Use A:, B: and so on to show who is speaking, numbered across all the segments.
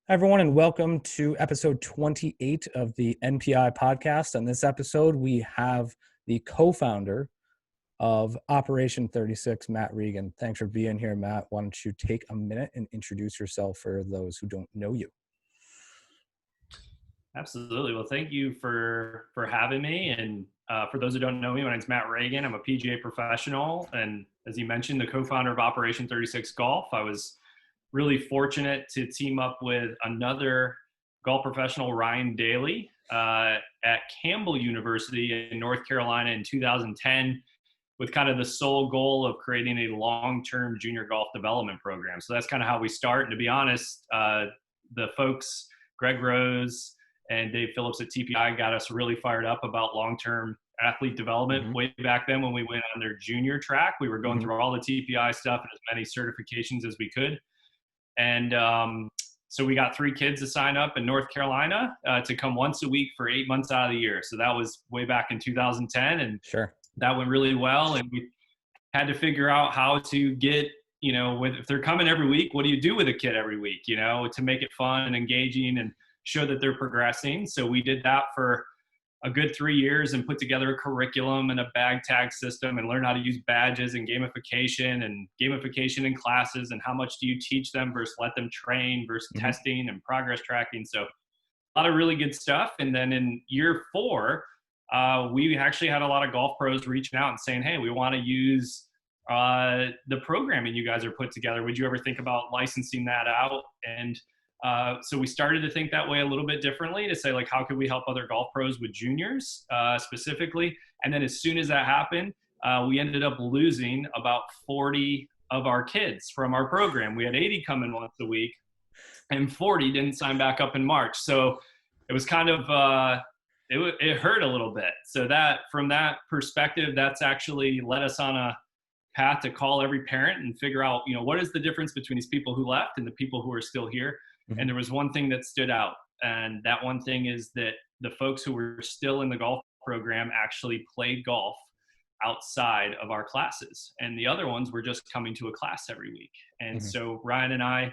A: Hi, everyone, and welcome to episode 28 of the NPI podcast. On this episode, we have the co-founder of Operation 36, Matt Reagan. Thanks for being here, Matt. Why don't you take a minute and introduce yourself for those who don't know you?
B: Absolutely. Well, thank you for having me. And for those who don't know me, my name's Matt Reagan. I'm a PGA professional, and as you mentioned, the co-founder of Operation 36 Golf. I was really fortunate to team up with another golf professional, Ryan Daly, at Campbell University in North Carolina in 2010, with kind of the sole goal of creating a long-term junior golf development program. So that's kind of how we start. And to be honest, the folks, Greg Rose and Dave Phillips at TPI, got us really fired up about long-term athlete development. Way back then when we went on their junior track, we were going through all the TPI stuff and as many certifications as we could. And so we got 3 kids to sign up in North Carolina to come once a week for 8 months out of the year. So that was way back in 2010. And
A: Sure.
B: that went really well. And we had to figure out how to get, if they're coming every week, what do you do with a kid every week, to make it fun and engaging and show that they're progressing. So we did that for a good 3 years and put together a curriculum and a bag tag system and learn how to use badges and gamification in classes and how much do you teach them versus let them train versus testing and progress tracking. So a lot of really good stuff. And then in year 4, we actually had a lot of golf pros reaching out and saying, hey, we want to use the programming you guys are put together. Would you ever think about licensing that out? And so we started to think that way a little bit differently, to say, like, how could we help other golf pros with juniors specifically? And then as soon as that happened, we ended up losing about 40 of our kids from our program. We had 80 come in once a week and 40 didn't sign back up in March. So it was kind of, it hurt a little bit. So that, from that perspective, that's actually led us on a path to call every parent and figure out, what is the difference between these people who left and the people who are still here. And there was one thing that stood out. And that one thing is that the folks who were still in the golf program actually played golf outside of our classes. And the other ones were just coming to a class every week. And so Ryan and I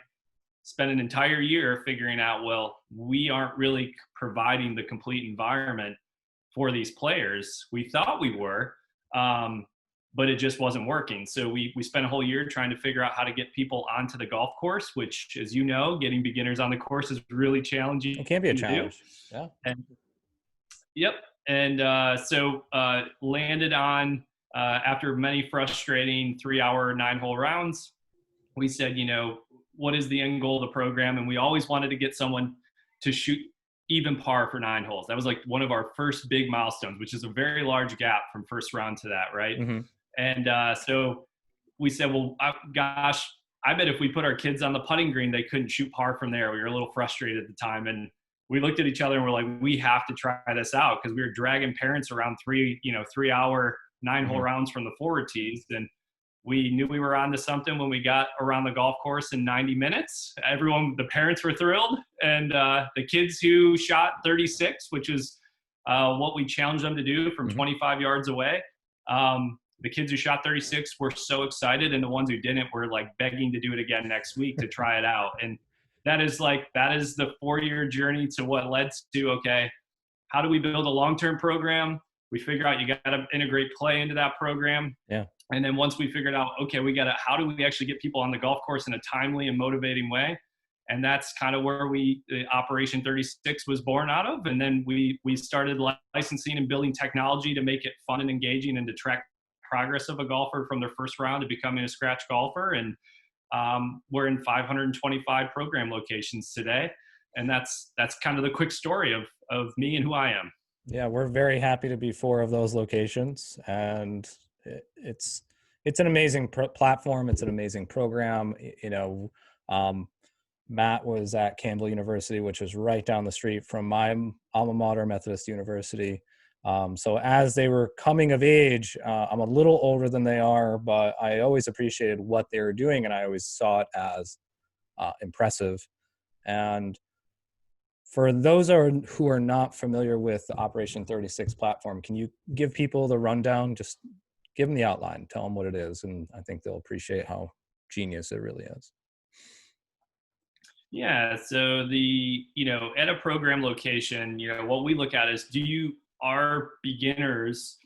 B: spent an entire year figuring out, well, we aren't really providing the complete environment for these players. We thought we were, but it just wasn't working. So we spent a whole year trying to figure out how to get people onto the golf course, which, as you know, getting beginners on the course is really challenging.
A: It can be a challenge. Yeah.
B: Yep. And so landed on, after many frustrating 3-hour, 9-hole rounds, we said, what is the end goal of the program? And we always wanted to get someone to shoot even par for 9 holes. That was like one of our first big milestones, which is a very large gap from first round to that, right? And so we said, well, gosh, I bet if we put our kids on the putting green, they couldn't shoot par from there. We were a little frustrated at the time. And we looked at each other and we're like, we have to try this out, because we were dragging parents around 3-hour, 9-hole rounds from the forward tees. And we knew we were onto something when we got around the golf course in 90 minutes. The parents were thrilled. And the kids who shot 36, which is what we challenged them to do from 25 yards away, the kids who shot 36 were so excited, and the ones who didn't were like begging to do it again next week to try it out. And that is the 4-year journey to what led to, okay, how do we build a long-term program? We figure out you got to integrate play into that program.
A: Yeah.
B: And then once we figured out, okay, how do we actually get people on the golf course in a timely and motivating way? And that's kind of where the Operation 36 was born out of. And then we started licensing and building technology to make it fun and engaging and to track progress of a golfer from their first round to becoming a scratch golfer. And we're in 525 program locations today. And that's kind of the quick story of me and who I am.
A: Yeah, we're very happy to be 4 of those locations. And it's an amazing platform. It's an amazing program. Matt was at Campbell University, which is right down the street from my alma mater, Methodist University. So as they were coming of age, I'm a little older than they are, but I always appreciated what they were doing, and I always saw it as impressive. And for those who are not familiar with the Operation 36 platform, can you give people the rundown? Just give them the outline, tell them what it is, and I think they'll appreciate how genius it really is.
B: Yeah. So at a program location, what we look at is are beginners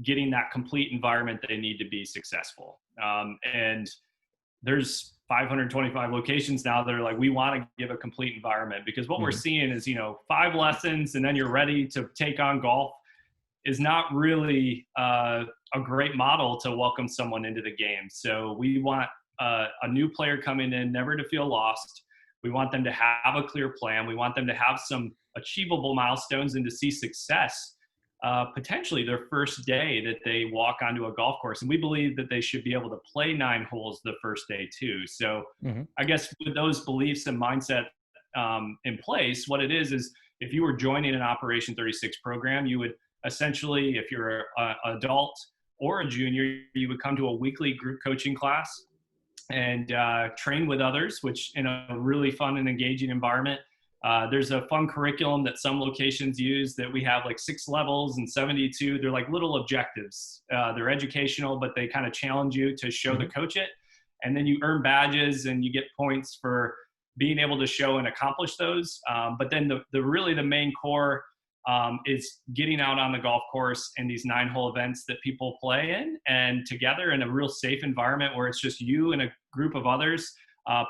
B: getting that complete environment they need to be successful? And there's 525 locations now that are like, we want to give a complete environment, because what we're
A: Mhm.
B: seeing is, 5 lessons and then you're ready to take on golf is not really a great model to welcome someone into the game. So we want a new player coming in never to feel lost. We want them to have a clear plan. We want them to have some achievable milestones and to see success potentially their first day that they walk onto a golf course. And we believe that they should be able to play 9 holes the first day too. So
A: Mhm.
B: I guess with those beliefs and mindset in place, what it is if you were joining an Operation 36 program, you would essentially, if you're an adult or a junior, you would come to a weekly group coaching class and train with others, which in a really fun and engaging environment. There's a fun curriculum that some locations use that we have like 6 levels and 72. They're like little objectives. They're educational, but they kind of challenge you to show the
A: Mhm.
B: coach it. And then you earn badges and you get points for being able to show and accomplish those. But then the main core is getting out on the golf course in these 9 hole events that people play in and together in a real safe environment where it's just you and a group of others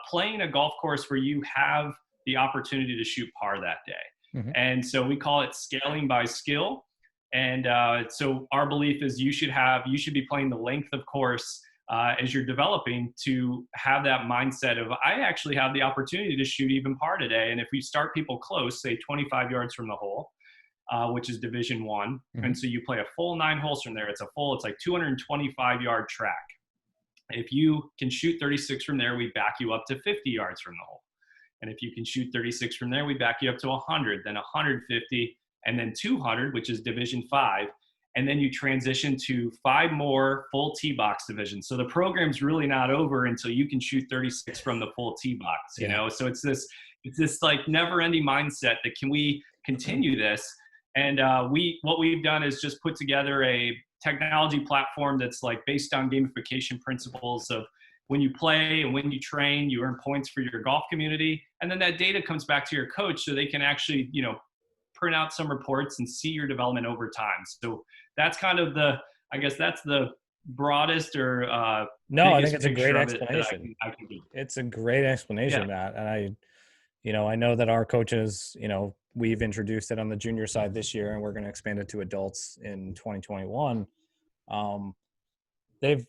B: playing a golf course where you have the opportunity to shoot par that day.
A: Mhm.
B: And so we call it scaling by skill. And so our belief is you should be playing the length of course as you're developing to have that mindset of, I actually have the opportunity to shoot even par today. And if we start people close, say 25 yards from the hole, which is Division 1. And
A: Mhm.
B: so you play a full 9 holes from there. It's like 225-yard track. If you can shoot 36 from there, we back you up to 50 yards from the hole. And if you can shoot 36 from there, we back you up to 100, then 150, and then 200, which is Division 5. And then you transition to 5 more full tee box divisions. So the program's really not over until you can shoot 36 from the full tee box.
A: Yeah.
B: So it's this like never ending mindset that can we continue this? And what we've done is just put together a technology platform that's like based on gamification principles of when you play and when you train, you earn points for your golf community. And then that data comes back to your coach so they can actually, print out some reports and see your development over time. So that's kind of I guess that's the broadest or
A: No, I think
B: biggest
A: it's a great
B: picture of it that
A: explanation.
B: I can do.
A: It's a great
B: Yeah.
A: explanation, Matt. And I know that our coaches, we've introduced it on the junior side this year, and we're going to expand it to adults in 2021. Um, they've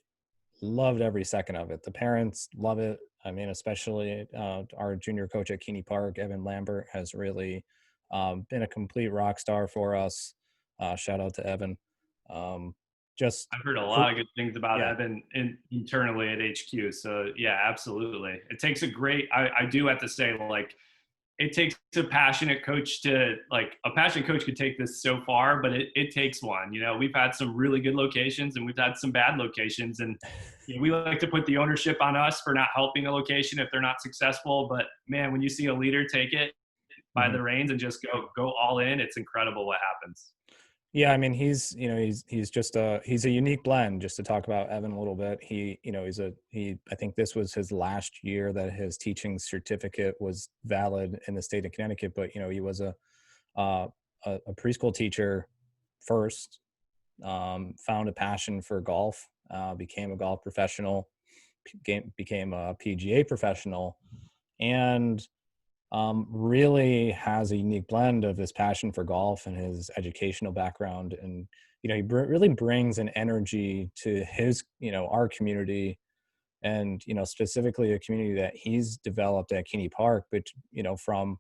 A: loved every second of it. The parents love it. I mean, especially our junior coach at Keeney Park, Evan Lambert, has really been a complete rock star for us. Shout out to Evan. Um, just,
B: I've heard a
A: cr-
B: lot of good things about
A: yeah,
B: Evan internally at HQ. So yeah, absolutely. It takes I do have to say, like, it takes a passionate coach could take this so far, but it takes one. We've had some really good locations and we've had some bad locations. And we like to put the ownership on us for not helping a location if they're not successful. But man, when you see a leader take it by
A: mhm.
B: the reins and just go all in, it's incredible what happens.
A: Yeah. I mean, he's a unique blend. Just to talk about Evan a little bit, I think this was his last year that his teaching certificate was valid in the state of Connecticut. But he was uh, a preschool teacher first, found a passion for golf, became a golf professional, became a PGA professional, and really has a unique blend of his passion for golf and his educational background. And, he really brings an energy to our community, and, specifically a community that he's developed at Keeney Park, but, from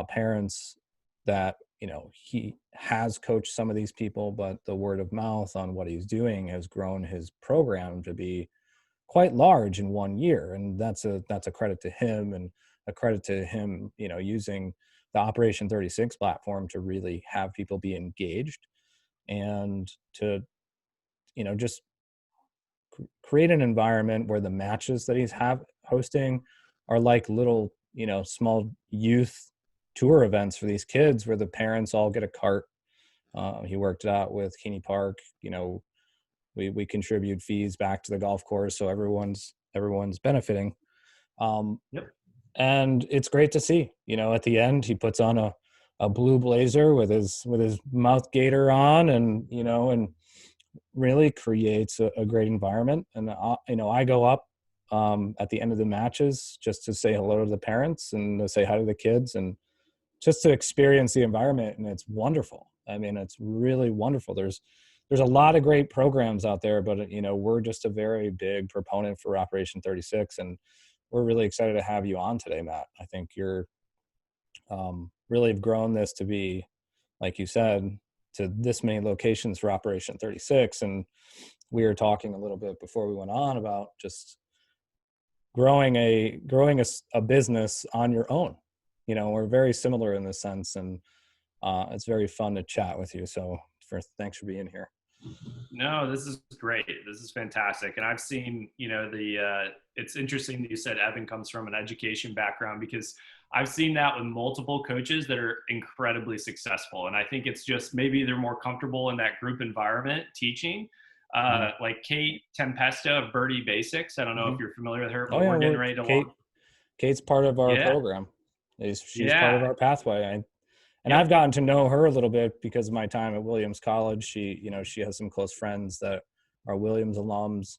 A: parents that, he has coached some of these people, but the word of mouth on what he's doing has grown his program to be quite large in 1 year. And that's a credit to him, and a credit to him, using the Operation 36 platform to really have people be engaged, and to, just create an environment where the matches that he's have hosting are like little, small youth tour events for these kids, where the parents all get a cart. He worked it out with Keeney Park. We contribute fees back to the golf course, so everyone's benefiting. Um,
B: Yep.
A: And it's great to see, at the end, he puts on a blue blazer with his mouth gaiter on, and, and really creates a great environment. And, I go up at the end of the matches just to say hello to the parents and to say hi to the kids and just to experience the environment. And it's wonderful. I mean, it's really wonderful. There's a lot of great programs out there, but, we're just a very big proponent for Operation 36. And we're really excited to have you on today, Matt. I think you're really have grown this to be, like you said, to this many locations for Operation 36. And we were talking a little bit before we went on about just growing a business on your own. We're very similar in this sense, and it's very fun to chat with you. So thanks for being here.
B: No, this is great. This is fantastic. And I've seen, it's interesting that you said Evan comes from an education background, because I've seen that with multiple coaches that are incredibly successful. And I think it's just maybe they're more comfortable in that group environment teaching. Like Kate Tempesta of Birdie Basics. I don't know if you're familiar with her, but we're getting ready to launch.
A: Kate's part of our program. She's part of our pathway. And I've gotten to know her a little bit because of my time at Williams College. She has some close friends that are Williams alums.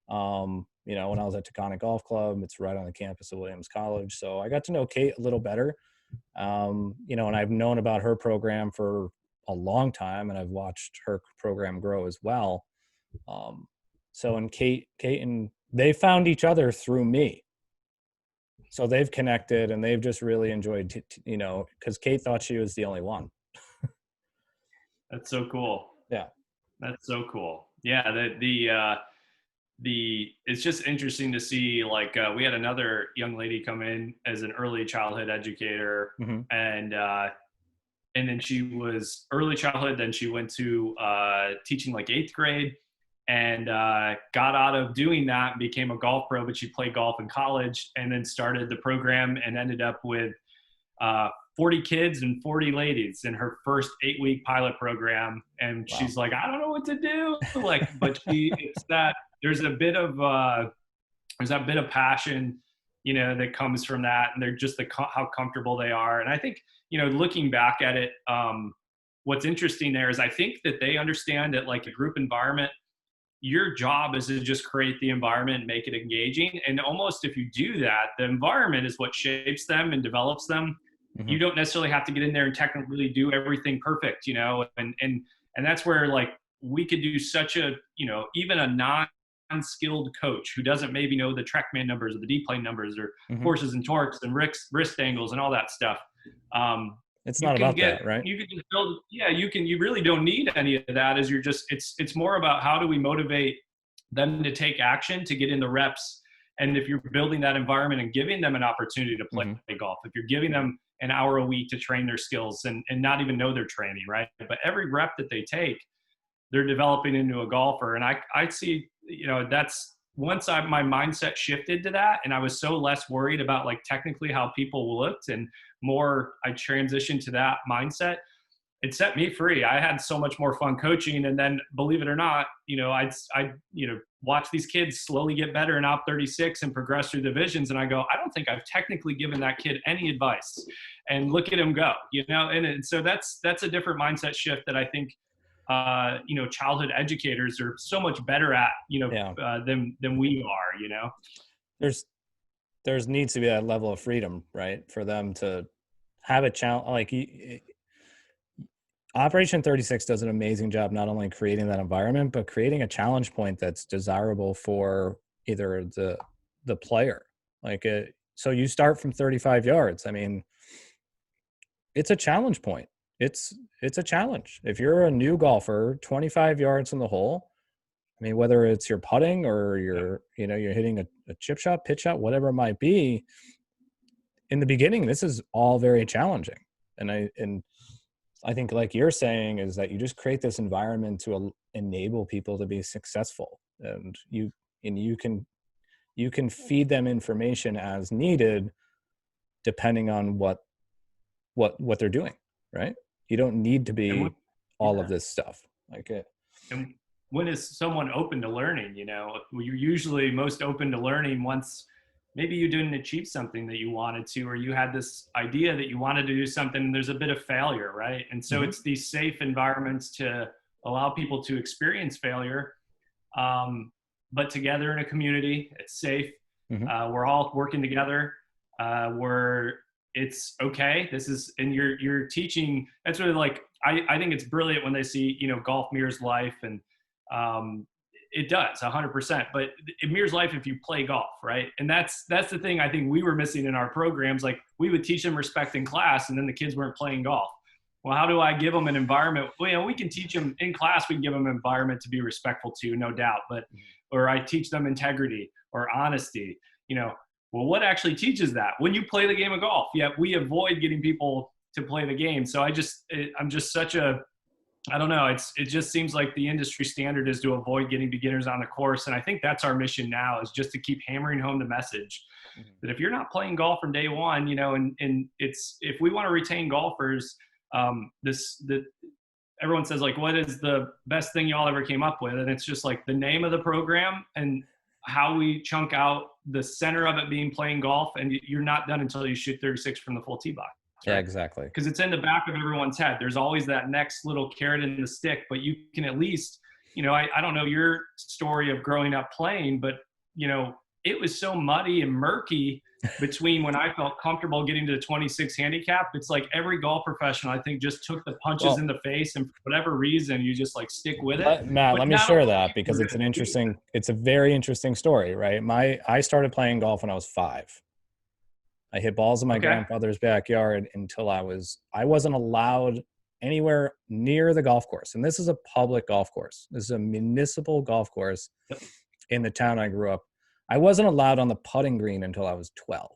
A: When I was at Taconic Golf Club, it's right on the campus of Williams College. So I got to know Kate a little better. And I've known about her program for a long time, and I've watched her program grow as well. And Kate and they found each other through me. So they've connected, and they've just really enjoyed, because Kate thought she was the only one.
B: That's so cool.
A: Yeah.
B: That's so cool. Yeah. It's just interesting to see, like, we had another young lady come in as an early childhood educator, and then she was early childhood. Then she went to teaching like 8th grade, and got out of doing that and became a golf pro, but she played golf in college, and then started the program and ended up with 40 kids and 40 ladies in her first 8-week pilot program. And wow. She's like, I don't know what to do. But it's that there's a bit of passion, that comes from that. And they're just how comfortable they are. And I think, looking back at it, what's interesting there is I think that they understand that, like, a group environment, your job is to just create the environment and make it engaging. And almost if you do that, the environment is what shapes them and develops them. You don't necessarily have to get in there and technically do everything perfect, and that's where, like, we could do such a, even a non-skilled coach who doesn't maybe know the TrackMan numbers or the D-plane numbers or forces and torques and wrist angles and all that stuff.
A: It's not about that, right?
B: You can just build, you really don't need any of that. It's more about how do we motivate them to take action, to get in the reps. And if you're building that environment and giving them an opportunity to play golf, if you're giving them an hour a week to train their skills and not even know they're training, right? But every rep that they take, they're developing into a golfer. And I see, that's once my mindset shifted to that, and I was so less worried about, like, technically how people looked, and more I transitioned to that mindset, it set me free. I had so much more fun coaching. And then, believe it or not, I'd watch these kids slowly get better in Op 36 and progress through divisions. And I go, I don't think I've technically given that kid any advice, and look at him go, and so that's a different mindset shift that I think, childhood educators are so much better at, than we are,
A: There's needs to be that level of freedom, right? For them to have a challenge. Like, Operation 36 does an amazing job, not only creating that environment, but creating a challenge point that's desirable for either the player. So you start from 35 yards. I mean, it's a challenge point. It's a challenge. If you're a new golfer, 25 yards from the hole, I mean, whether it's your putting or you're hitting a chip shot, pitch shot, whatever it might be, in the beginning, this is all very challenging. And I think, like you're saying, is that you just create this environment to enable people to be successful, and you can feed them information as needed, depending on what they're doing, right? You don't need to be all of this stuff like it.
B: And when is someone open to learning? You're usually most open to learning once maybe you didn't achieve something that you wanted to, or you had this idea that you wanted to do something, and there's a bit of failure, right? And so
A: Mm-hmm.
B: it's these safe environments to allow people to experience failure, but together in a community. It's safe.
A: Mm-hmm.
B: We're all working together. We're It's okay. This is, and you're teaching. That's really like, I think it's brilliant when they see, golf mirrors life, and it does 100%. But it mirrors life if you play golf, right? And that's the thing I think we were missing in our programs. Like, we would teach them respect in class, and then the kids weren't playing golf. Well, how do I give them an environment? Well, we can teach them in class. We can give them an environment to be respectful to, no doubt. But, or I teach them integrity or honesty. Well, what actually teaches that? When you play the game of golf, yeah, we avoid getting people to play the game. So I'm just such a, I don't know. It just seems like the industry standard is to avoid getting beginners on the course. And I think that's our mission now, is just to keep hammering home the message that if you're not playing golf from day one, and it's, if we want to retain golfers, everyone says, like, what is the best thing y'all ever came up with? And it's just like the name of the program and how we chunk out the center of it being playing golf, and you're not done until you shoot 36 from the full tee box. Right?
A: Yeah, exactly.
B: Because it's in the back of everyone's head. There's always that next little carrot in the stick, but you can at least, I don't know your story of growing up playing, but it was so muddy and murky between when I felt comfortable getting to the 26 handicap. It's like every golf professional, I think, just took the punches in the face, and for whatever reason, you just like stick with it.
A: Matt,
B: But
A: let me share that, because it's a very interesting story, right? I started playing golf when I was 5. I hit balls in my grandfather's backyard until I wasn't allowed anywhere near the golf course. And this is a public golf course. This is a municipal golf course in the town I grew up. I wasn't allowed on the putting green until I was 12.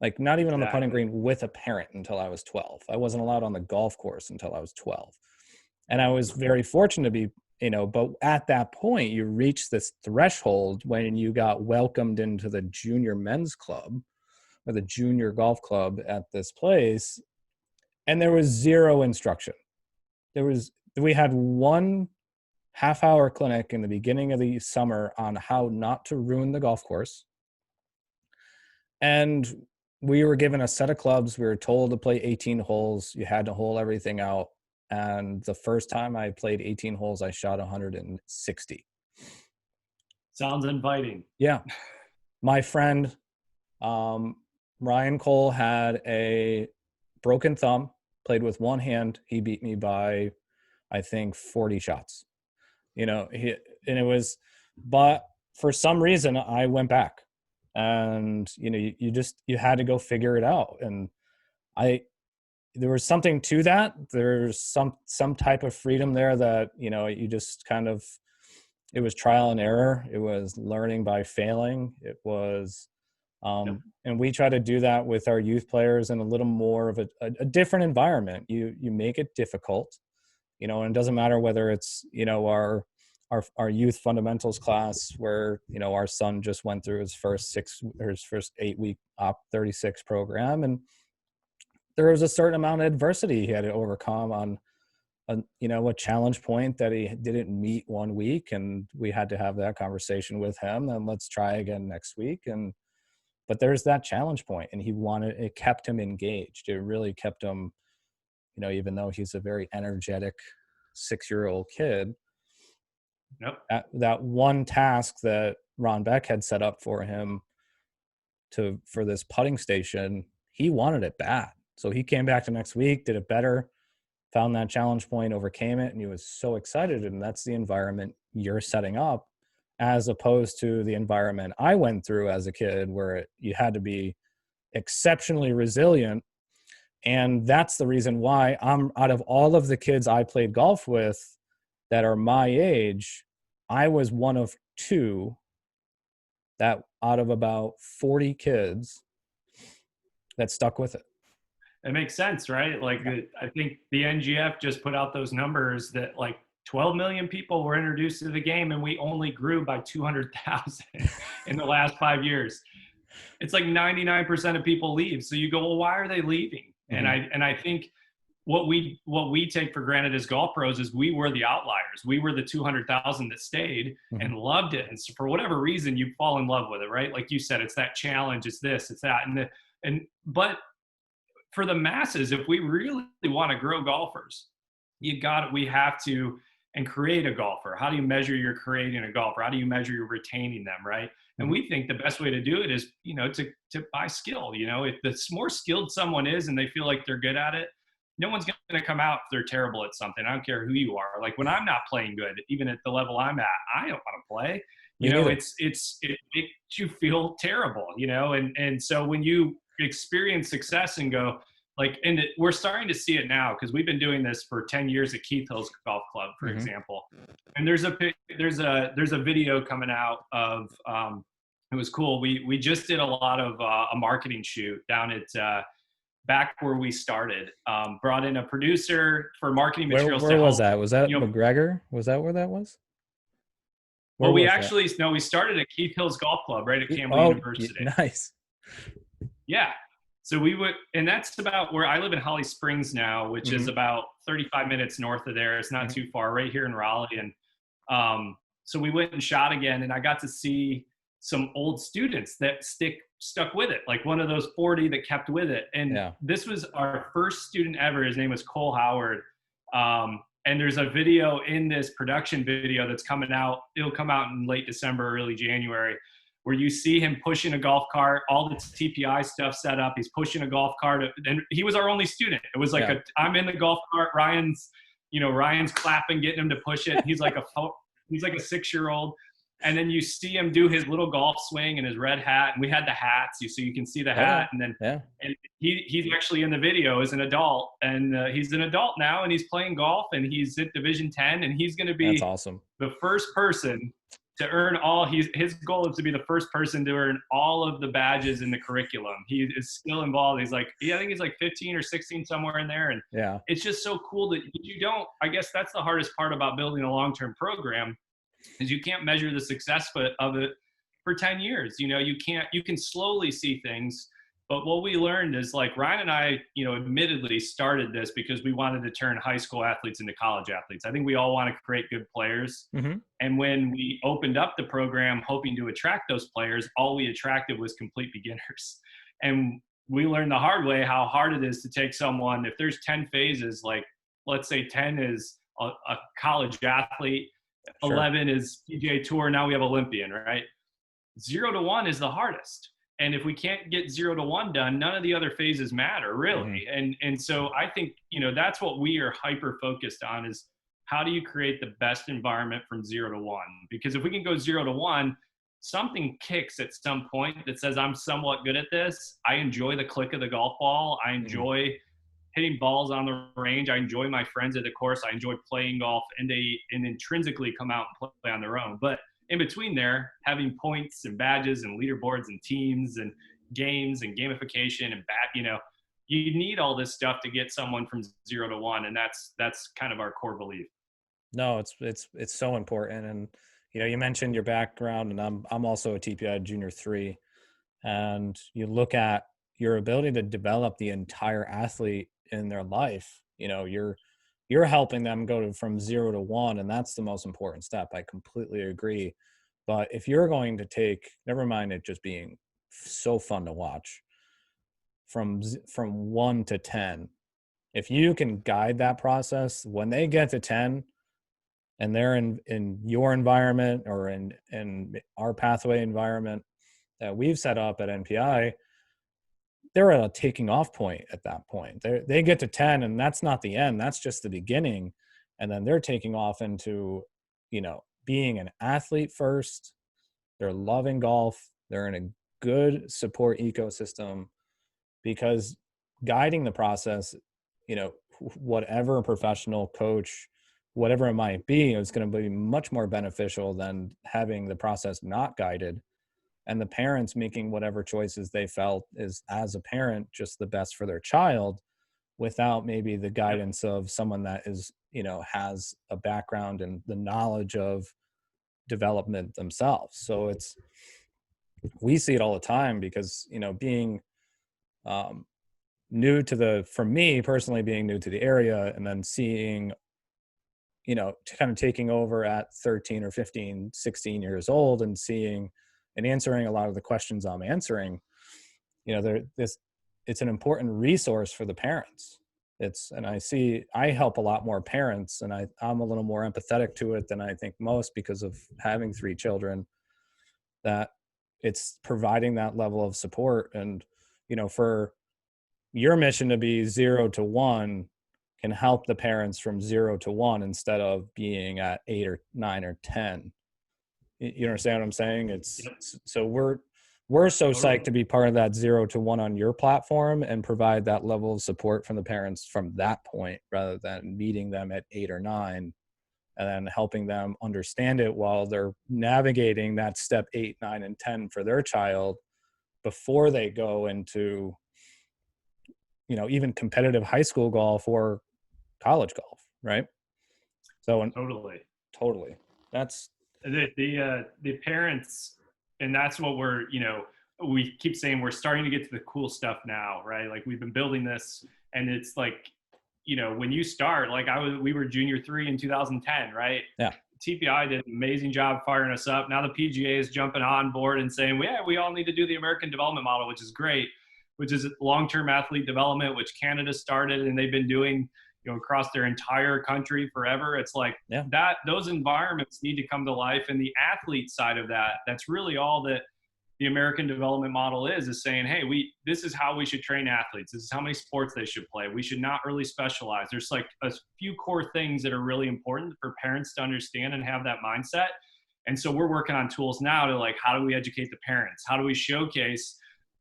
A: Like, not even on the putting green with a parent until I was 12. I wasn't allowed on the golf course until I was 12. And I was very fortunate to be, but at that point, you reach this threshold when you got welcomed into the junior men's club or the junior golf club at this place. And there was zero instruction. We had one half-hour clinic in the beginning of the summer on how not to ruin the golf course. And we were given a set of clubs. We were told to play 18 holes. You had to hole everything out. And the first time I played 18 holes, I shot 160.
B: Sounds inviting.
A: Yeah. My friend, Ryan Cole, had a broken thumb, played with one hand. He beat me by, I think, 40 shots. But for some reason I went back, and, you had to go figure it out. And there was something to that. There's some type of freedom there that, you just kind of, it was trial and error. It was learning by failing. It was, and we try to do that with our youth players in a little more of a different environment. You make it difficult, and it doesn't matter whether it's, our youth fundamentals class where, our son just went through his first 8-week op 36 program, and there was a certain amount of adversity he had to overcome on a challenge point that he didn't meet one week. And we had to have that conversation with him, and let's try again next week. But there's that challenge point, and it kept him engaged. It really kept him, even though he's a very energetic 6-year-old kid, that one task that Ron Beck had set up for him for this putting station, he wanted it bad. So he came back the next week, did it better, found that challenge point, overcame it, and he was so excited. And that's the environment you're setting up, as opposed to the environment I went through as a kid, where you had to be exceptionally resilient. And that's the reason why out of all of the kids I played golf with that are my age, I was one of 2 that out of about 40 kids that stuck with it.
B: It makes sense, right? Like, I think the NGF just put out those numbers that like 12 million people were introduced to the game, and we only grew by 200,000 in the last 5 years. It's like 99% of people leave. So you go, well, why are they leaving? Mm-hmm. And I think what we take for granted as golf pros is we were the outliers. We were the 200,000 that stayed
A: Mm-hmm.
B: and loved it. And so for whatever reason, you fall in love with it, right? Like you said, it's that challenge, it's this, it's that, but for the masses, if we really want to grow golfers, we have to and create a golfer. How do you measure you're creating a golfer? How do you measure you're retaining them, right? And
A: Mm-hmm.
B: we think the best way to do it is, to buy skill. If the more skilled someone is and they feel like they're good at it, no one's going to come out if they're terrible at something. I don't care who you are. Like when I'm not playing good, even at the level I'm at, I don't want to play.
A: Me neither.
B: It makes you feel terrible, and so when you experience success and go, like, we're starting to see it now because we've been doing this for 10 years at Keith Hills Golf Club, for
A: Mm-hmm.
B: example. And there's a video coming out of, it was cool. We just did a lot of a marketing shoot down at back where we started. Brought in a producer for marketing materials
A: Where
B: to
A: was
B: help.
A: that? Was that
B: You know,
A: McGregor? Was that where that was? Where
B: well, we
A: was that?
B: actually no, we started at Keith Hills Golf Club right at Campbell
A: Oh,
B: University.
A: nice.
B: Yeah. So we would, and that's about where I live in Holly Springs now, which
A: Mm-hmm.
B: is about 35 minutes north of there. It's not
A: Mm-hmm.
B: too far, right here in Raleigh. And so we went and shot again, and I got to see some old students that stuck with it, like one of those 40 that kept with it. And
A: Yeah.
B: this was our first student ever. His name was Cole Howard. And there's a video in this production video that's coming out. It'll come out in late December, early January, where you see him pushing a golf cart, all the TPI stuff set up. He's pushing a golf cart, and he was our only student. It was like I'm in the golf cart. Ryan's clapping, getting him to push it. He's like a 6-year-old. And then you see him do his little golf swing in his red hat. And we had the hats, so you can see the hat. And then and he's actually in the video as an adult. And he's an adult now, and he's playing golf, and he's at Division 10. And he's going to be
A: That's awesome.
B: The first person to earn his goal is to be the first person to earn all of the badges in the curriculum. He is still involved. I think he's like 15 or 16, somewhere in there. And it's just so cool that I guess that's the hardest part about building a long-term program, is you can't measure the success of it for 10 years. You can slowly see things. But what we learned is, like, Ryan and I, admittedly started this because we wanted to turn high school athletes into college athletes. I think we all want to create good players.
A: Mm-hmm.
B: And when we opened up the program hoping to attract those players, all we attracted was complete beginners. And we learned the hard way how hard it is to take someone, if there's 10 phases, like let's say 10 is a college athlete, 11 is PGA Tour, now we have Olympian, right? 0 to 1 is the hardest. And if we can't get 0 to 1 done, none of the other phases matter, really. Mm-hmm. And so I think, that's what we are hyper focused on, is how do you create the best environment from 0 to 1? Because if we can go 0 to 1, something kicks at some point that says, I'm somewhat good at this. I enjoy the click of the golf ball. I enjoy hitting balls on the range. I enjoy my friends at the course. I enjoy playing golf, and they intrinsically come out and play on their own. But in between there, having points and badges and leaderboards and teams and games and gamification and you need all this stuff to get someone from 0 to 1. And that's kind of our core belief.
A: No, it's so important. And, you mentioned your background, and I'm also a TPI junior 3, and you look at your ability to develop the entire athlete in their life. You're helping them go from 0 to 1, and that's the most important step. I completely agree. But if you're going to take, never mind it just being so fun to watch, from 1 to 10, if you can guide that process, when they get to 10 and they're in your environment or in our pathway environment that we've set up at NPI, they're at a taking off point at that point. They get to 10, and that's not the end. That's just the beginning. And then they're taking off into, being an athlete first. They're loving golf. They're in a good support ecosystem, because guiding the process, whatever professional coach, whatever it might be, is going to be much more beneficial than having the process not guided, and the parents making whatever choices they felt is, as a parent, just the best for their child, without maybe the guidance of someone that is, has a background and the knowledge of development themselves. So we see it all the time, because, being for me personally, being new to the area, and then seeing, kind of taking over at 13 or 15, 16 years old, and seeing and answering a lot of the questions I'm answering, it's an important resource for the parents. And I help a lot more parents, and I'm a little more empathetic to it than I think most, because of having 3 children, that it's providing that level of support. And, for your mission to be 0 to 1 can help the parents from 0 to 1 instead of being at 8 or 9 or 10. You understand what I'm saying?
B: Yep.
A: So we're so psyched
B: Totally.
A: to be part of that 0 to 1 on your platform and provide that level of support from the parents from that point, rather than meeting them at 8 or 9 and then helping them understand it while they're navigating that step 8, 9, and 10 for their child before they go into, even competitive high school golf or college golf, right? So,
B: Totally.
A: totally. That's
B: The parents, and that's what we keep saying, we're starting to get to the cool stuff now, right? Like, we've been building this, and it's like, when you start, like we were junior 3 in 2010, right?
A: yeah.
B: TPI did an amazing job firing us up. Now the PGA is jumping on board and saying, well, yeah, we all need to do the American development model, which is great, which is long-term athlete development, which Canada started, and they've been doing, across their entire country forever. It's like those environments need to come to life. And the athlete side of that's really all that the American development model is saying, hey, this is how we should train athletes. This is how many sports they should play. We should not really specialize. There's like a few core things that are really important for parents to understand and have that mindset. And so we're working on tools now to, like, how do we educate the parents? How do we showcase?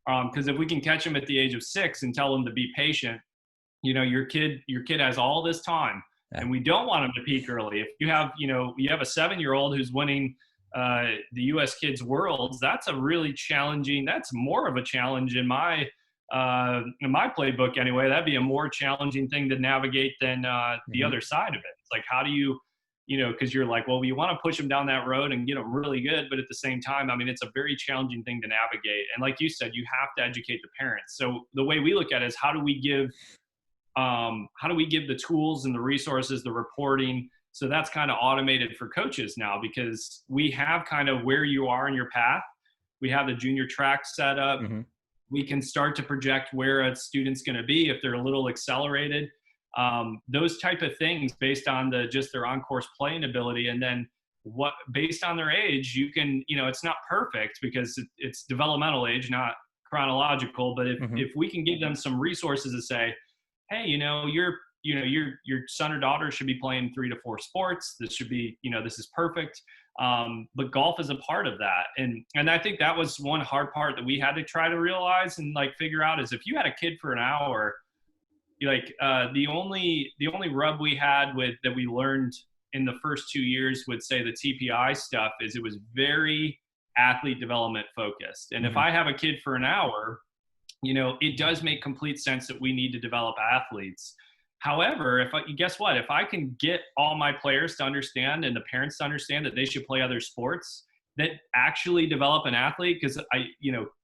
B: Because if we can catch them at the age of 6 and tell them to be patient, your kid has all this time, and we don't want them to peak early. If you have a 7-year-old who's winning the U.S. Kids Worlds, that's more of a challenge in my playbook anyway. That'd be a more challenging thing to navigate than the other side of it. It's like, how do you, because you're like, well, you want to push them down that road and get them really good, but at the same time, I mean, it's a very challenging thing to navigate. And like you said, you have to educate the parents. So the way we look at it is, how do we give the tools and the resources, the reporting? So that's kind of automated for coaches now, because we have kind of where you are in your path. We have the junior track set up.
A: Mm-hmm.
B: We can start to project where a student's going to be if they're a little accelerated. Those type of things based on just their on-course playing ability. And then based on their age, you can, it's not perfect because it's developmental age, not chronological. But if we can give them some resources to say, hey, your son or daughter should be playing 3 to 4 sports. This should be, this is perfect. But golf is a part of that. And I think that was one hard part that we had to try to realize and, like, figure out, is if you had a kid for an hour, the only rub we had that we learned in the first 2 years would say the TPI stuff is it was very athlete development focused. And if I have a kid for an hour, it does make complete sense that we need to develop athletes. However, guess what? If I can get all my players to understand and the parents to understand that they should play other sports that actually develop an athlete, because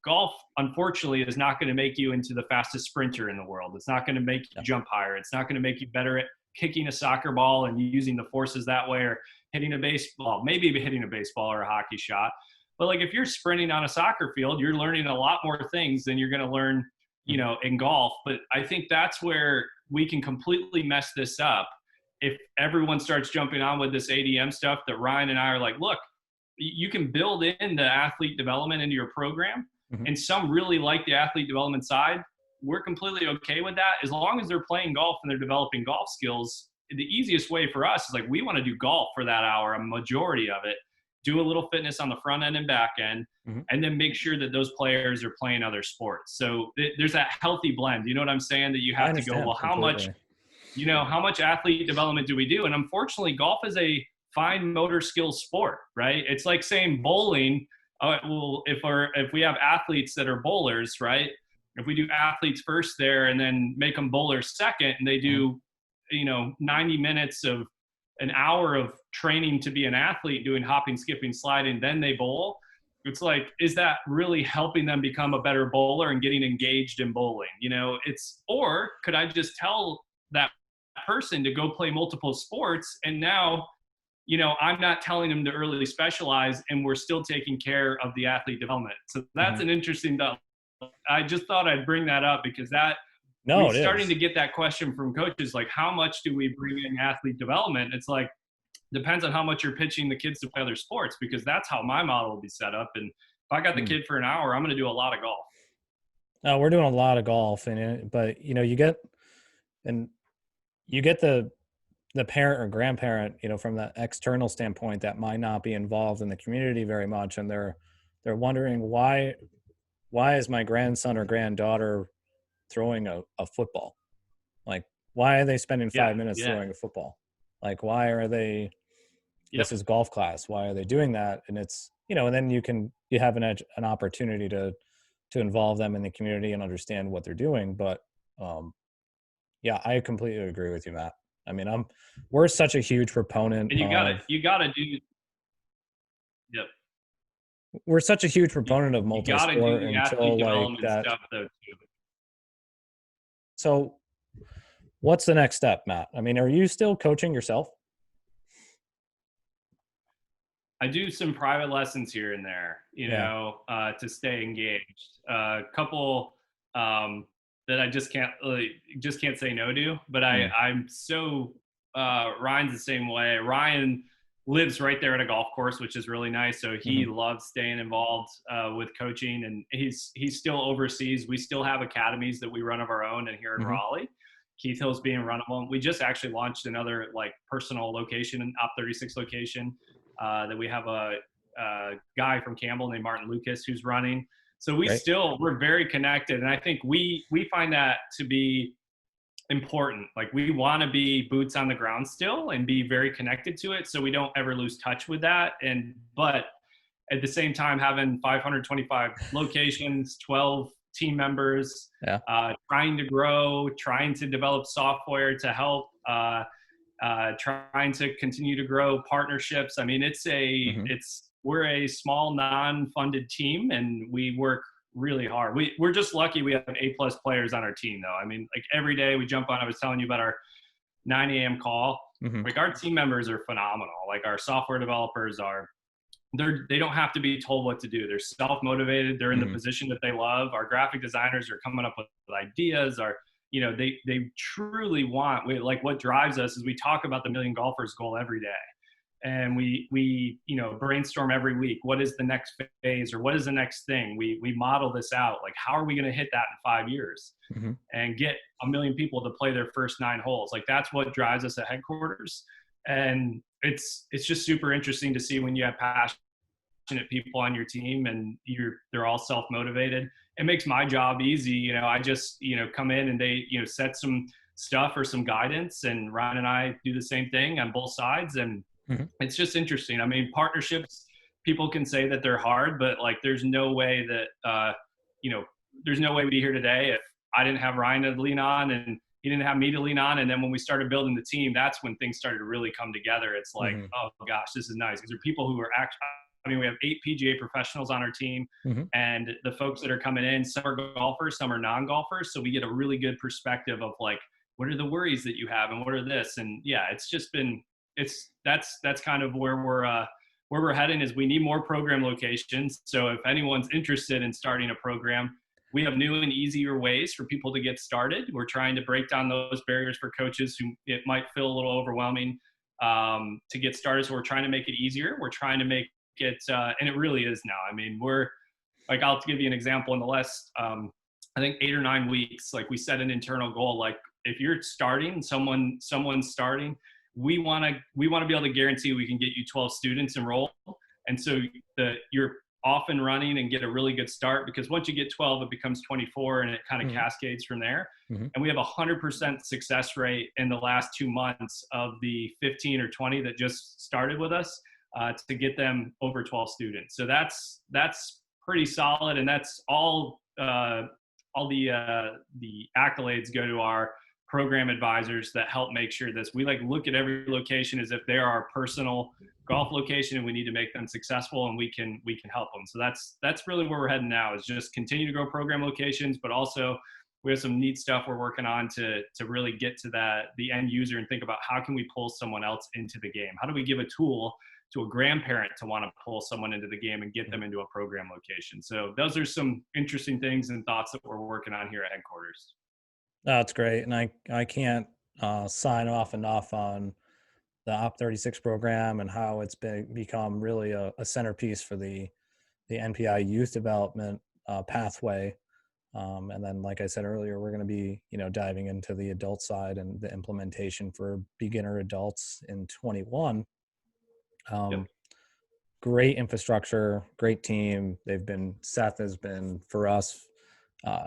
B: golf, unfortunately, is not going to make you into the fastest sprinter in the world. It's not going to make you jump higher. It's not going to make you better at kicking a soccer ball and using the forces that way, or hitting a baseball, maybe hitting a baseball or a hockey shot. But, like, if you're sprinting on a soccer field, you're learning a lot more things than you're going to learn, in golf. But I think that's where we can completely mess this up if everyone starts jumping on with this ADM stuff that Ryan and I are like, look, you can build in the athlete development into your program. And some really like the athlete development side. We're completely okay with that. As long as they're playing golf and they're developing golf skills, the easiest way for us is, like, we want to do golf for that hour, a majority of it, do a little fitness on the front end and back end, and then make sure that those players are playing other sports. So there's that healthy blend. You know what I'm saying? That you have to go, well, how much athlete development do we do? And unfortunately, golf is a fine motor skills sport, right? It's like saying bowling. Well, if we have athletes that are bowlers, right? If we do athletes first there and then make them bowlers second, and they do, 90 minutes of an hour of training to be an athlete, doing hopping, skipping, sliding, then they bowl. it's like, is that really helping them become a better bowler and getting engaged in bowling? Or could I just tell that person to go play multiple sports, and now, I'm not telling them to early specialize, and we're still taking care of the athlete development. So that's
A: Mhm.
B: an interesting thought. I just thought I'd bring that up because
A: No,
B: we're
A: it
B: starting to
A: is.
B: get that question from coaches, like, how much do we bring in athlete development? It's like, depends on how much you're pitching the kids to play other sports, because that's how my model will be set up. And if I got the
A: Mm.
B: kid for an hour, I'm going to do a lot of golf.
A: We're doing a lot of golf, but and you get the parent or grandparent, from that external standpoint that might not be involved in the community very much, and they're wondering why is my grandson or granddaughter throwing a football? Like, why are they spending
B: Yeah.
A: 5 minutes
B: Yeah.
A: throwing a football? Like, why are they?
B: Yep.
A: This is golf class. Why are they doing that? And it's and then you have an opportunity to involve them in the community and understand what they're doing. But um, yeah, I completely agree with you, Matt. I mean, we're such a huge proponent
B: And
A: of
B: you gotta do, yep.
A: we're such a huge
B: You,
A: proponent of
B: you gotta do
A: multi-sport
B: the athlete
A: until like
B: development
A: that.
B: stuff though too.
A: So what's the next step, Matt? I mean, are you still coaching yourself?
B: I do some private lessons here and there,
A: Yeah.
B: to stay engaged. A couple that I just can't say no to. But
A: Mm.
B: I'm so Ryan's the same way. Ryan lives right there at a golf course, which is really nice. So he
A: Hmm.
B: loves staying involved with coaching, and he's still overseas. We still have academies that we run of our own, and here in
A: Hmm.
B: Raleigh. Keith Hill's being run of them. We just actually launched another like personal location, an Op 36 location, that we have a guy from Campbell named Martin Lucas who's running. So
A: Great.
B: we're very connected, and I think we find that to be important. Like, we want to be boots on the ground still and be very connected to it, so we don't ever lose touch with that. But at the same time, having 525 locations, 12 team members,
A: Yeah.
B: trying to grow, trying to develop software to help. Trying to continue to grow partnerships. I mean,
A: Hmm.
B: we're a small non-funded team, and we work really hard. We're just lucky we have A+ players on our team, though. I mean, like, every day we jump on. I was telling you about our 9 a.m. call.
A: Hmm.
B: Like, our team members are phenomenal. Like, our software developers they don't have to be told what to do. They're self-motivated. They're in the
A: Hmm.
B: position that they love. Our graphic designers are coming up with ideas. They truly want, like, what drives us is we talk about the million golfers goal every day. And we brainstorm every week. What is the next phase, or what is the next thing? We model this out. Like, how are we going to hit that in 5 years
A: Hmm.
B: and get a million people to play their first 9 holes? Like, that's what drives us at headquarters. And it's just super interesting to see when you have passionate people on your team, and they're all self-motivated. It makes my job easy. I just come in, and they set some stuff or some guidance, and Ryan and I do the same thing on both sides. And
A: Hmm.
B: it's just interesting. I mean, partnerships, people can say that they're hard, but like, there's no way that you know there's no way we'd be here today if I didn't have Ryan to lean on, and he didn't have me to lean on. And then when we started building the team, that's when things started to really come together. It's like,
A: Hmm.
B: oh gosh, this is nice. These are people who are actually, I mean, we have 8 PGA professionals on our team,
A: Hmm.
B: and the folks that are coming in, some are golfers, some are non-golfers. So we get a really good perspective of, like, what are the worries that you have, and what are this? And yeah, it's just been, that's kind of where we're heading. Is we need more program locations. So if anyone's interested in starting a program, we have new and easier ways for people to get started. We're trying to break down those barriers for coaches who it might feel a little overwhelming to get started. So we're trying to make it easier. We're trying to make it, and it really is now. I mean, we're like, I'll give you an example. In the last, I think 8 or 9 weeks, like, we set an internal goal. Like, if you're starting, someone's starting, we want to be able to guarantee we can get you 12 students enrolled. And so you're off and running and get a really good start, because once you get 12, it becomes 24, and it kind of
A: Hmm.
B: cascades from there.
A: Hmm.
B: And we have a 100% success rate in the last 2 months of the 15 or 20 that just started with us, to get them over 12 students. So that's pretty solid. And that's all the accolades go to our program advisors that help make sure this. We like look at every location as if they're our personal golf location, and we need to make them successful, and we can help them. So that's really where we're heading now, is just continue to grow program locations, but also we have some neat stuff we're working on to really get to the end user and think about how can we pull someone else into the game? How do we give a tool to a grandparent to want to pull someone into the game and get them into a program location? So those are some interesting things and thoughts that we're working on here at headquarters.
A: That's great. And I can't sign off enough on the Op 36 program and how it's become really a centerpiece for the NPI youth development pathway. And then, like I said earlier, we're going to be, diving into the adult side and the implementation for beginner adults in 21.
B: Yep.
A: Great infrastructure, great team. Seth has been for us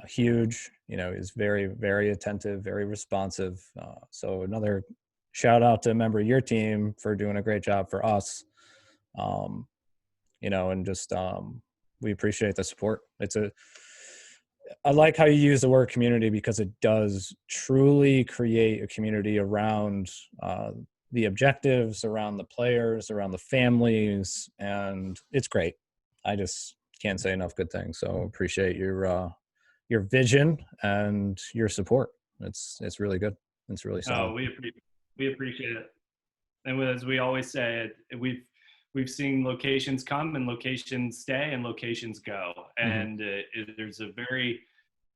A: huge, is very, very attentive, very responsive. So another shout out to a member of your team for doing a great job for us. And just we appreciate the support. I like how you use the word community, because it does truly create a community around the objectives, around the players, around the families, and it's great. I just can't say enough good things. So appreciate your vision and your support. It's really good. It's really solid.
B: Oh, we appreciate it. And as we always say, we've seen locations come and locations stay and locations go. And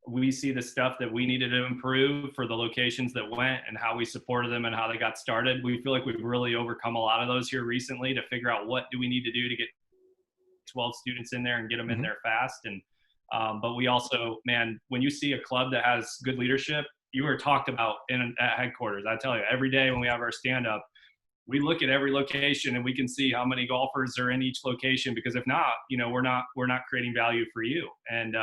B: we see the stuff that we needed to improve for the locations that went and how we supported them and how they got started. We feel like we've really overcome a lot of those here recently to figure out what do we need to do to get 12 students in there and get them in there fast. And but we also, man, when you see a club that has good leadership, you were talked about at headquarters. I tell you, every day when we have our stand up, we look at every location and we can see how many golfers are in each location, because if not, we're not creating value for you. And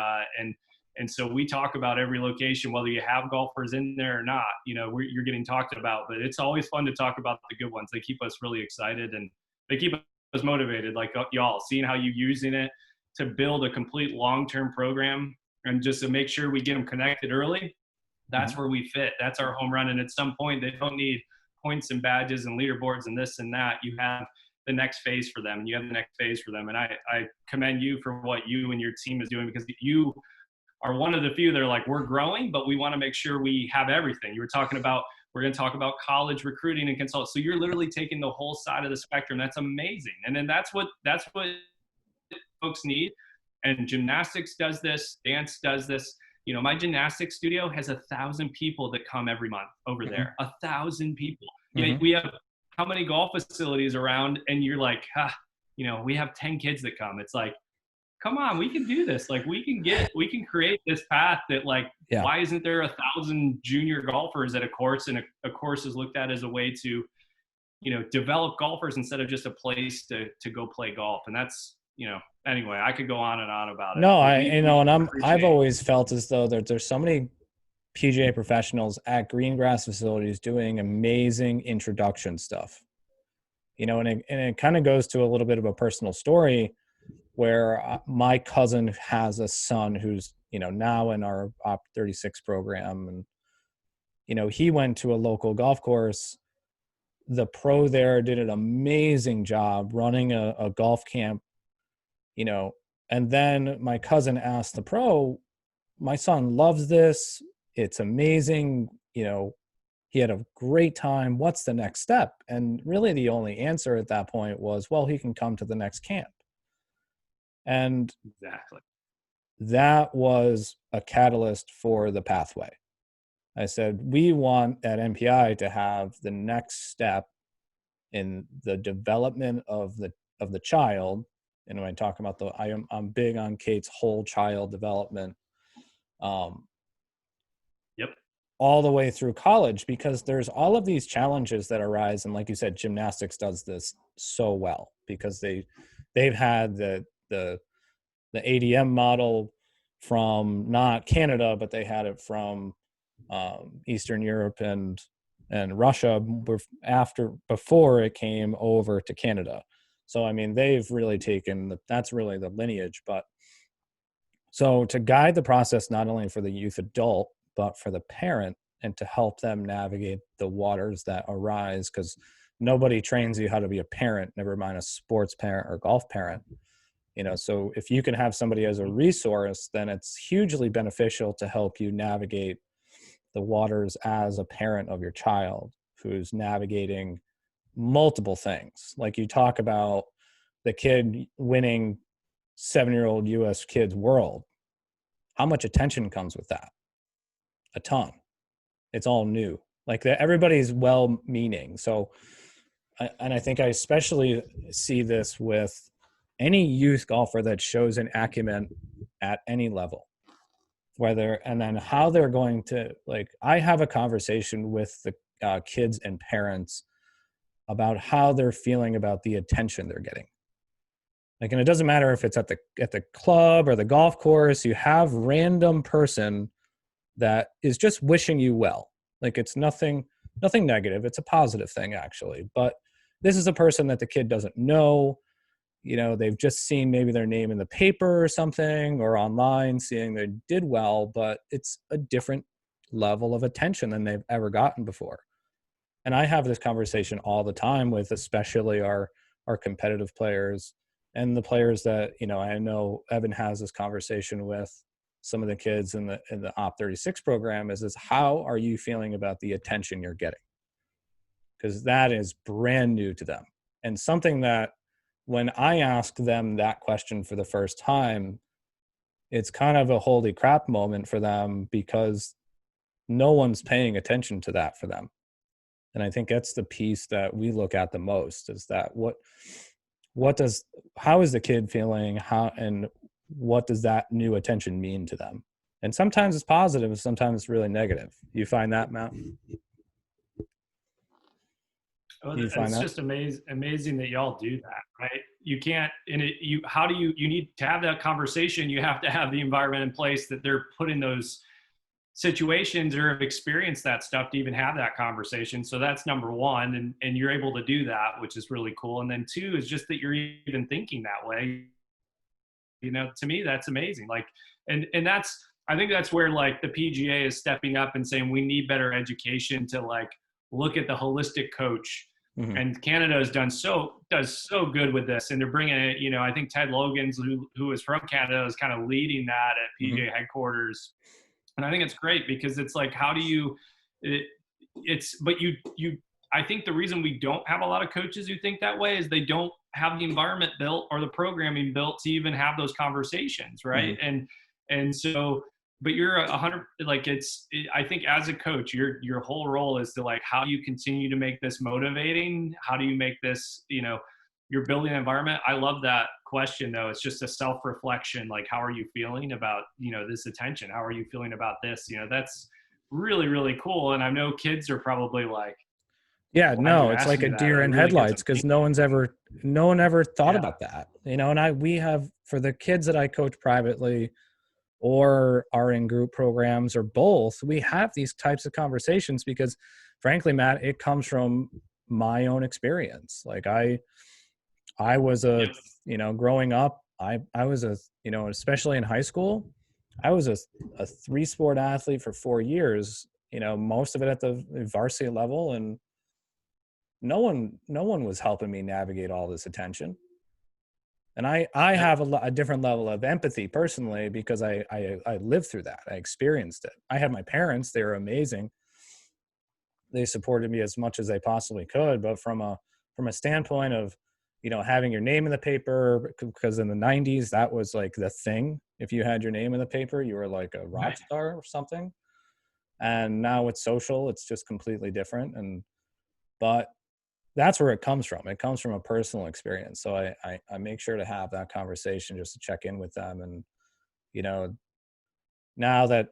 B: so we talk about every location, whether you have golfers in there or not, you're getting talked about, but it's always fun to talk about the good ones. They keep us really excited and they keep us motivated, like y'all, seeing how you're using it to build a complete long-term program and just to make sure we get them connected early. That's where we fit. That's our home run. And at some point, they don't need points and badges and leaderboards and this and that. You have the next phase for them, and you have the next phase for them. And I commend you for what you and your team is doing, because you are one of the few that are like, we're growing, but we want to make sure we have everything. You were talking about, we're going to talk about college recruiting and consult. So you're literally taking the whole side of the spectrum. That's amazing. And then that's what folks need. And gymnastics does this, dance does this. My gymnastics studio has 1,000 people that come every month over there. 1,000 people. Yeah, we have how many golf facilities around, and you're like, we have 10 kids that come. It's like, come on, we can do this. Like we can create this path that why isn't there 1,000 junior golfers at a course, and a course is looked at as a way to, develop golfers instead of just a place to go play golf. And that's, anyway, I could go on and on about it.
A: No, I've always felt as though there's so many PGA professionals at green grass facilities doing amazing introduction stuff, and it kind of goes to a little bit of a personal story where my cousin has a son who's, now in our Op 36 program. And, he went to a local golf course. The pro there did an amazing job running a golf camp, and then my cousin asked the pro, my son loves this. It's amazing. He had a great time. What's the next step? And really the only answer at that point was, well, he can come to the next camp. And
B: exactly,
A: that was a catalyst for the pathway. I said, we want at NPI to have the next step in the development of the child. And when I talk about I'm big on Kate's whole child development. All the way through college, because there's all of these challenges that arise. And like you said, gymnastics does this so well, because they've had the ADM model from not Canada, but they had it from Eastern Europe and Russia before it came over to Canada. So, I mean, they've really taken that's really the lineage. But so to guide the process, not only for the youth adult, but for the parent and to help them navigate the waters that arise, because nobody trains you how to be a parent, never mind a sports parent or golf parent. So if you can have somebody as a resource, then it's hugely beneficial to help you navigate the waters as a parent of your child who's navigating multiple things. Like you talk about the kid winning 7-year-old US kids world. How much attention comes with that? A ton. It's all new. Like everybody's well meaning. So, and I think I especially see this with any youth golfer that shows an acumen at any level, whether, and then how they're going to, like, I have a conversation with the kids and parents about how they're feeling about the attention they're getting. Like, and it doesn't matter if it's at the club or the golf course, you have random person that is just wishing you well. Like, it's nothing negative. It's a positive thing, actually. But this is a person that the kid doesn't know. They've just seen maybe their name in the paper or something, or online seeing they did well, but it's a different level of attention than they've ever gotten before. And I have this conversation all the time with especially our competitive players and the players that, I know Evan has this conversation with some of the kids in the Op 36 program is how are you feeling about the attention you're getting? Because that is brand new to them. And something that when I ask them that question for the first time, it's kind of a holy crap moment for them because no one's paying attention to that for them. And I think that's the piece that we look at the most is that how is the kid feeling? And what does that new attention mean to them? And sometimes it's positive, sometimes it's really negative. You find that, Matt?
B: Oh,
A: Do you find
B: it's
A: that?
B: just amazing that y'all do that, right? You can't, and how do you need to have that conversation? You have to have the environment in place that they're put in those situations or have experienced that stuff to even have that conversation. So that's number one. And you're able to do that, which is really cool. And then two is just that you're even thinking that way. To me, that's amazing. Like, and I think that's where like the PGA is stepping up and saying we need better education to like look at the holistic coach.
A: Mm-hmm.
B: And Canada does so good with this, and they're bringing it. I think Ted Logan's, who is from Canada, is kind of leading that at PGA
A: Mm-hmm.
B: headquarters, and I think it's great because it's like, how do you? But you. I think the reason we don't have a lot of coaches who think that way is they don't have the environment built or the programming built to even have those conversations, right?
A: Mm-hmm.
B: And so, but you're 100, like I think as a coach, your whole role is to like, how do you continue to make this motivating? How do you make this, you're building an environment. I love that question though. It's just a self-reflection. Like, how are you feeling about, this attention? How are you feeling about this? That's really, really cool. And I know kids are probably like,
A: yeah,
B: why are you
A: no, it's like
B: asking
A: a
B: me that?
A: deer
B: It
A: in
B: really gets
A: headlights
B: them
A: because
B: thinking.
A: no one ever thought
B: Yeah.
A: about that. We have, for the kids that I coach privately or are in group programs or both, we have these types of conversations because frankly, Matt, it comes from my own experience. Like I was growing up, I was especially in high school, I was a 3-sport athlete for 4 years, most of it at the varsity level. And no one was helping me navigate all this attention. And I have a different level of empathy personally because I lived through that. I experienced it. I had my parents, they were amazing. They supported me as much as they possibly could, but from a standpoint of having your name in the paper, because in the 90s that was like the thing. If you had your name in the paper, you were like a rock star or something. And now it's social, it's just completely different. But that's where it comes from. It comes from a personal experience. So I make sure to have that conversation just to check in with them. And, now that,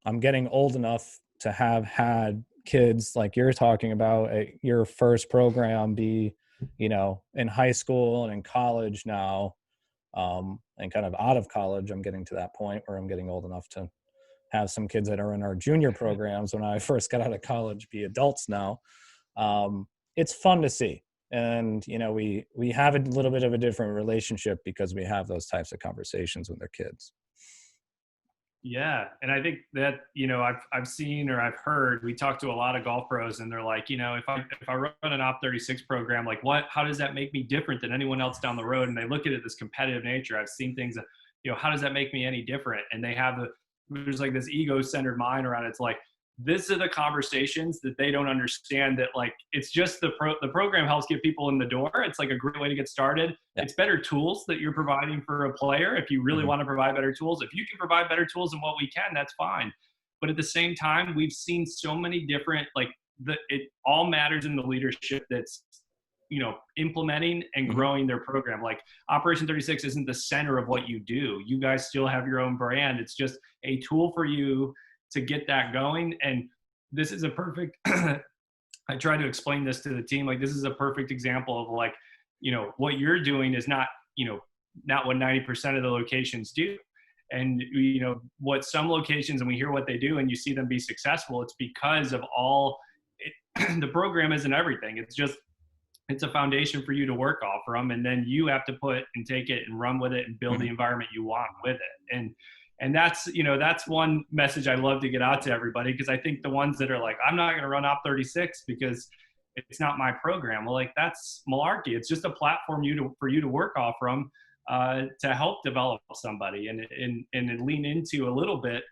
A: I'm getting old enough to have had kids like you're talking about at your first program be, in high school and in college now, and kind of out of college, I'm getting to that point where I'm getting old enough to have some kids that are in our junior programs when I first got out of college be adults now. It's fun to see. And, we have a little bit of a different relationship because we have those types of conversations with their kids.
B: Yeah, and I think that, I've seen or I've heard, we talk to a lot of golf pros and they're like, if I run an op 36 program, like how does that make me different than anyone else down the road? And they look at it this competitive nature. I've seen things that, how does that make me any different? And there's like this ego-centered mind around it. It's like, this are the conversations that they don't understand, that like it's just the program helps get people in the door. It's like a great way to get started.
A: Yeah.
B: It's better tools that you're providing for a player. If you really
A: Mm-hmm.
B: want to provide better tools, if you can provide better tools than what we can, that's fine. But at the same time, we've seen so many different, like, it all matters in the leadership that's implementing and
A: Mm-hmm.
B: growing their program. Like, Operation 36 isn't the center of what you do. You guys still have your own brand. It's just a tool for you to get that going. And this is a perfect I try to explain this to the team, like, this is a perfect example of, like, what you're doing is not, not what 90% of the locations do. And what some locations, and we hear what they do and you see them be successful, it's because of the program isn't everything. It's a foundation for you to work off from, and then you have to put and take it and run with it and build
A: Mm-hmm.
B: the environment you want with it. And that's one message I love to get out to everybody, because I think the ones that are like, I'm not going to run op 36 because it's not my program, well, like, that's malarkey. It's just a platform for you to work off from, to help develop somebody and lean into a little bit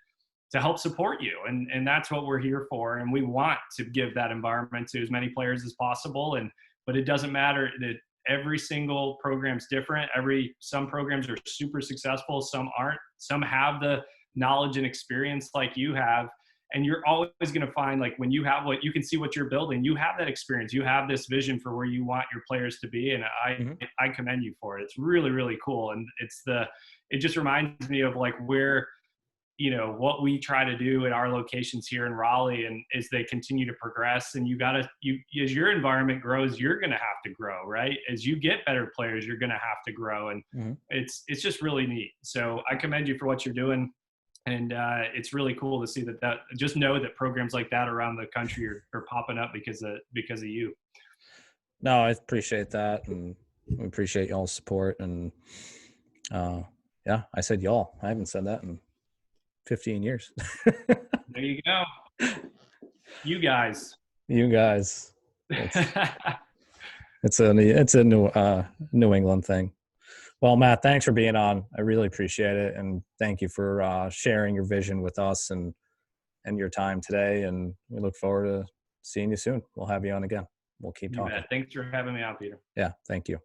B: to help support you. And that's what we're here for. And we want to give that environment to as many players as possible. But it doesn't matter that every single program's different. Some programs are super successful, some aren't. Some have the knowledge and experience like you have. And you're always going to find, like, when you have what you can see what you're building, you have that experience, you have this vision for where you want your players to be. And
A: Mm-hmm.
B: I commend you for it. It's really, really cool. And it just reminds me of, like, where, what we try to do at our locations here in Raleigh, and as they continue to progress. And as your environment grows, you're going to have to grow, right? As you get better players, you're going to have to grow. And
A: Mm-hmm.
B: it's just really neat. So I commend you for what you're doing. And it's really cool to see that just know that programs like that around the country are popping up because of you.
A: No, I appreciate that, and we appreciate y'all's support. And yeah, I said y'all. I haven't said that in 15 years.
B: There you go. You guys.
A: You guys. It's a New England thing. Well, Matt, thanks for being on. I really appreciate it, and thank you for sharing your vision with us and your time today. And we look forward to seeing you soon. We'll have you on again. We'll keep talking.
B: Thanks for having me on, Peter.
A: Yeah, thank you.